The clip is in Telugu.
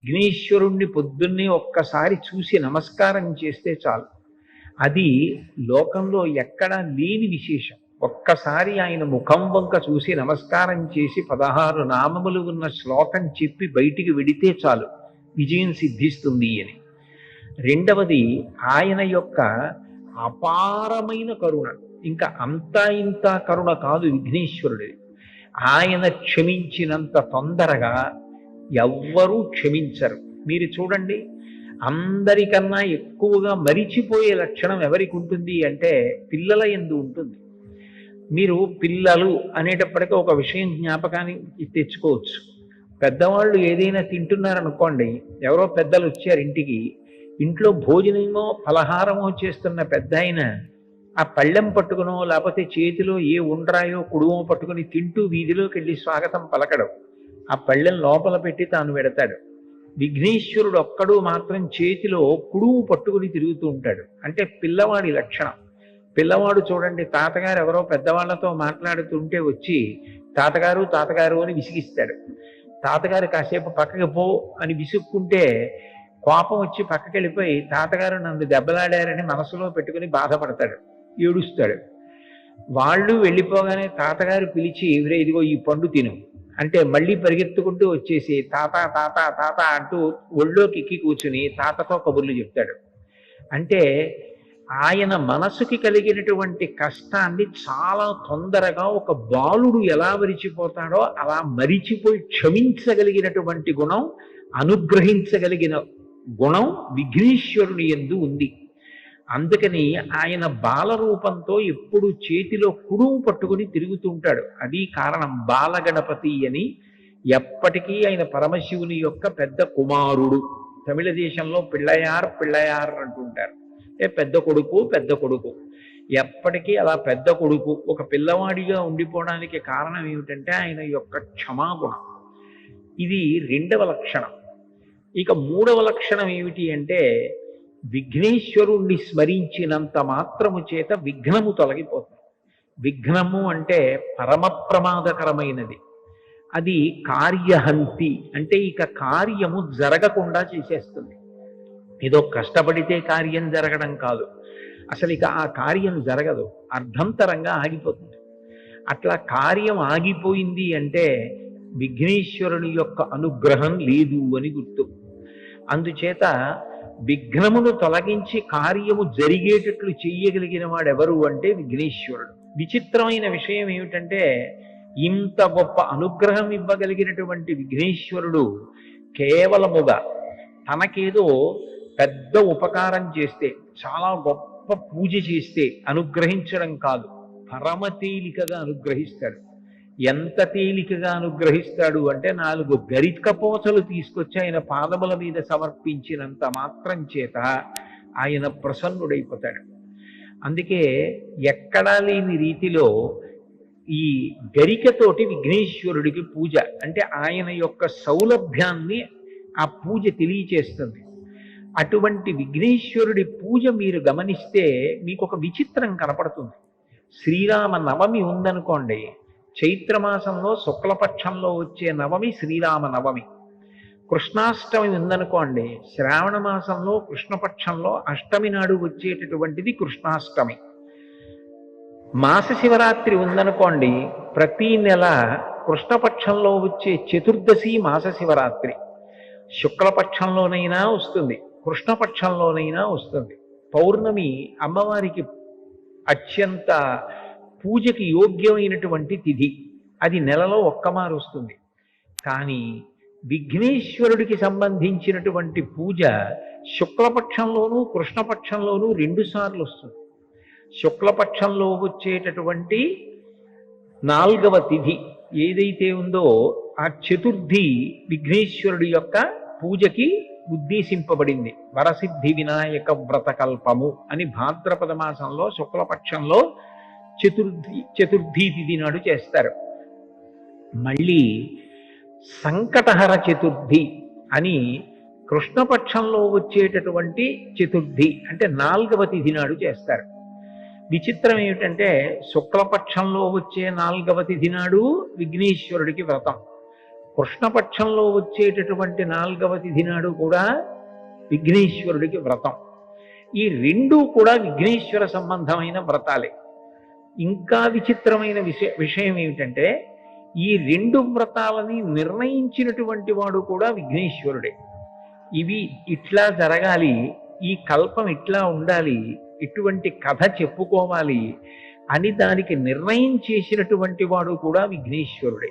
విఘ్నేశ్వరుణ్ణి పొద్దున్నే ఒక్కసారి చూసి నమస్కారం చేస్తే చాలు. అది లోకంలో ఎక్కడా లేని విశేషం. ఒక్కసారి ఆయన ముఖం వంక చూసి నమస్కారం చేసి 16 నామములు ఉన్న శ్లోకం చెప్పి బయటికి వెడితే చాలు, విజయం సిద్ధిస్తుంది అని. రెండవది ఆయన యొక్క అపారమైన కరుణ. ఇంకా అంతా ఇంత కరుణ కాదు విఘ్నేశ్వరుడిది. ఆయన క్షమించినంత తొందరగా ఎవ్వరూ క్షమించరు. మీరు చూడండి, అందరికన్నా ఎక్కువగా మరిచిపోయే లక్షణం ఎవరికి ఉంటుంది అంటే పిల్లల యందు ఉంటుంది. మీరు పిల్లలు అనేటప్పటికీ ఒక విషయం జ్ఞాపకానికి తెచ్చుకోవచ్చు. పెద్దవాళ్ళు ఏదైనా తింటున్నారనుకోండి, ఎవరో పెద్దలు వచ్చారు ఇంటికి, ఇంట్లో భోజనమో ఫలహారమో చేస్తున్న పెద్ద ఆయన ఆ పళ్ళెం పట్టుకునో లేకపోతే చేతిలో ఏ ఉండ్రాయో కుడుమో పట్టుకుని తింటూ వీధిలోకి వెళ్ళి స్వాగతం పలకడం, ఆ పళ్ళెం లోపల పెట్టి తాను వెడతాడు. విఘ్నేశ్వరుడు ఒక్కడు మాత్రం చేతిలో కుడుము పట్టుకుని తిరుగుతూ ఉంటాడు. అంటే పిల్లవాడి లక్షణం. పిల్లవాడు చూడండి, తాతగారు ఎవరో పెద్దవాళ్లతో మాట్లాడుతుంటే వచ్చి తాతగారు తాతగారు అని విసిగిస్తాడు. తాతగారు కాసేపు పక్కకి పో అని విసుక్కుంటే కోపం వచ్చి పక్కకి వెళ్ళిపోయి తాతగారు నన్ను దెబ్బలాడారని మనసులో పెట్టుకుని బాధపడతాడు, ఏడుస్తాడు. వాళ్ళు వెళ్ళిపోగానే తాతగారు పిలిచి ఇవరే ఇదిగో ఈ పండు తిను అంటే మళ్ళీ పరిగెత్తుకుంటూ వచ్చేసి తాత తాత తాత అంటూ ఒళ్ళోకి ఎక్కి కూర్చుని తాతతో కబుర్లు చెప్తాడు. అంటే ఆయన మనసుకి కలిగినటువంటి కష్టాన్ని చాలా తొందరగా ఒక బాలుడు ఎలా మరిచిపోతాడో అలా మరిచిపోయి క్షమించగలిగినటువంటి గుణం, అనుగ్రహించగలిగిన గుణం విఘ్నేశ్వరుని యందు ఉంది. అందుకని ఆయన బాలరూపంతో ఎప్పుడు చేతిలో కుడుము పట్టుకుని తిరుగుతూ ఉంటాడు. అది కారణం. బాలగణపతి అని ఎప్పటికీ ఆయన పరమశివుని యొక్క పెద్ద కుమారుడు. తమిళ దేశంలో పిళ్ళయార్ పిళ్ళయార్ అంటుంటారు. పెద్ద కొడుకు పెద్ద కొడుకు, ఎప్పటికీ అలా పెద్ద కొడుకు ఒక పిల్లవాడిగా ఉండిపోవడానికి కారణం ఏమిటంటే ఆయన యొక్క క్షమాగుణం. ఇది రెండవ లక్షణం. ఇక మూడవ లక్షణం ఏమిటి అంటే విఘ్నేశ్వరుణ్ణి స్మరించినంత మాత్రము చేత విఘ్నము తొలగిపోతుంది. విఘ్నము అంటే పరమ ప్రమాదకరమైనది. అది కార్యహంతి, అంటే ఇక కార్యము జరగకుండా చేసేస్తుంది. ఏదో కష్టపడితే కార్యం జరగడం కాదు, అసలు ఇక ఆ కార్యం జరగదు, అర్ధంతరంగా ఆగిపోతుంది. అట్లా కార్యం ఆగిపోయింది అంటే విఘ్నేశ్వరుని యొక్క అనుగ్రహం లేదు అని గుర్తు. అందుచేత విఘ్నమును తొలగించి కార్యము జరిగేటట్లు చెయ్యగలిగిన వాడెవరు అంటే విఘ్నేశ్వరుడు. విచిత్రమైన విషయం ఏమిటంటే ఇంత గొప్ప అనుగ్రహం ఇవ్వగలిగినటువంటి విఘ్నేశ్వరుడు కేవలముగా తనకేదో పెద్ద ఉపకారం చేస్తే, చాలా గొప్ప పూజ చేస్తే అనుగ్రహించడం కాదు, పరమ తేలికగా అనుగ్రహిస్తాడు. ఎంత తేలికగా అనుగ్రహిస్తాడు అంటే 4 గరికపోచలు తీసుకొచ్చి ఆయన పాదముల మీద సమర్పించినంత మాత్రం చేత ఆయన ప్రసన్నుడైపోతాడు. అందుకే ఎక్కడా లేని రీతిలో ఈ గరికతోటి విఘ్నేశ్వరుడికి పూజ అంటే ఆయన యొక్క సౌలభ్యాన్ని ఆ పూజ తెలియచేస్తుంది. అటువంటి విఘ్నేశ్వరుడి పూజ మీరు గమనిస్తే మీకు ఒక విచిత్రం కనపడుతుంది. శ్రీరామ నవమి ఉందనుకోండి, చైత్రమాసంలో శుక్లపక్షంలో వచ్చే నవమి శ్రీరామ నవమి. కృష్ణాష్టమి ఉందనుకోండి, శ్రావణ మాసంలో కృష్ణపక్షంలో అష్టమి నాడు వచ్చేటటువంటిది కృష్ణాష్టమి. మాస శివరాత్రి ఉందనుకోండి, ప్రతి నెల కృష్ణపక్షంలో వచ్చే చతుర్దశి మాస శివరాత్రి. శుక్లపక్షంలోనైనా వస్తుంది, కృష్ణపక్షంలోనైనా వస్తుంది. పౌర్ణమి అమ్మవారికి అత్యంత పూజకి యోగ్యమైనటువంటి తిథి, అది నెలలో ఒక్కమారు వస్తుంది. కానీ విఘ్నేశ్వరుడికి సంబంధించినటువంటి పూజ శుక్లపక్షంలోనూ కృష్ణపక్షంలోనూ 2 సార్లు వస్తుంది. శుక్లపక్షంలో వచ్చేటటువంటి 4వ తిథి ఏదైతే ఉందో ఆ చతుర్థి విఘ్నేశ్వరుడి యొక్క పూజకి ఉద్దేశింపబడింది. వరసిద్ధి వినాయక వ్రతకల్పము అని భాద్రపద మాసంలో శుక్లపక్షంలో చతుర్థి తిథి నాడు చేస్తారు. మళ్ళీ సంకటహర చతుర్థి అని కృష్ణపక్షంలో వచ్చేటటువంటి చతుర్థి అంటే 4వ తిథి నాడు చేస్తారు. విచిత్రం ఏమిటంటే శుక్లపక్షంలో వచ్చే 4వ తిథి నాడు విఘ్నేశ్వరుడికి వ్రతం, కృష్ణపక్షంలో వచ్చేటటువంటి 4వ తిథి నాడు కూడా విఘ్నేశ్వరుడికి వ్రతం. ఈ రెండూ కూడా విఘ్నేశ్వర సంబంధమైన వ్రతాలే. ఇంకా విచిత్రమైన విషయం ఏమిటంటే ఈ 2 వ్రతాలని నిర్ణయించినటువంటి వాడు కూడా విఘ్నేశ్వరుడే. ఇవి ఇట్లా జరగాలి, ఈ కల్పం ఇట్లా ఉండాలి, ఇటువంటి కథ చెప్పుకోవాలి అని దానికి నిర్ణయం చేసినటువంటి వాడు కూడా విఘ్నేశ్వరుడే.